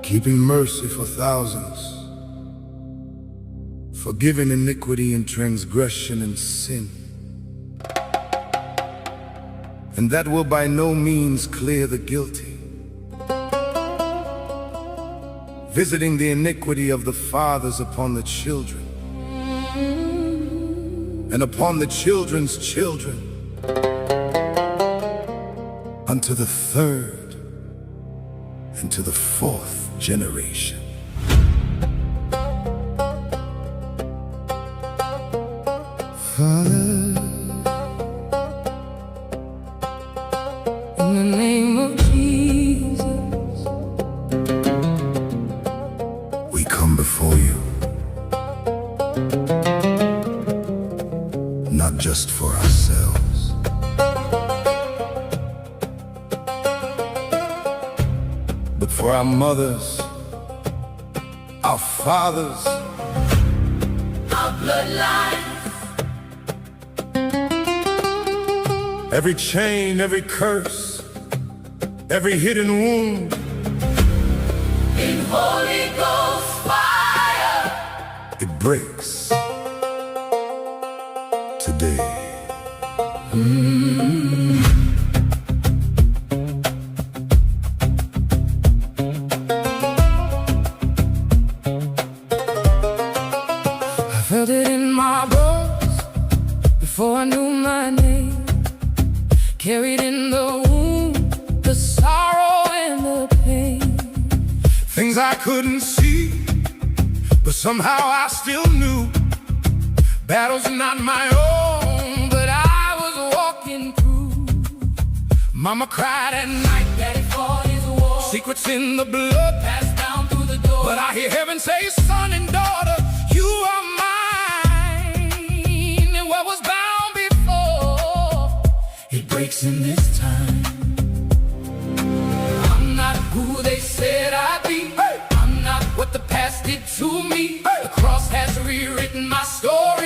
keeping mercy for thousands, forgiving iniquity and transgression and sin. And that will by no means clear the guilty, visiting the iniquity of the fathers upon the children, and upon the children's children, unto the third and to the fourth generation. Father, in the name of Jesus, we come before you, not just for ourselves, but for our mothers, our fathers, our bloodline. every chain, every curse, every hidden wound, In Holy Ghost fire, it breaks today. I felt it in my bones before I knew my name. Carried in the womb, the sorrow and the pain. Things I couldn't see, but somehow I still knew. Battles not my own, but I was walking through. Mama cried at night, Daddy fought his war, secrets in the blood, passed down through the door. but I hear heaven say, son and daughter, you are mine. And what was bound before, It breaks in this time. I'm not who they said I'd be. Hey! I'm not what the past did to me. Hey! The cross has rewritten my story.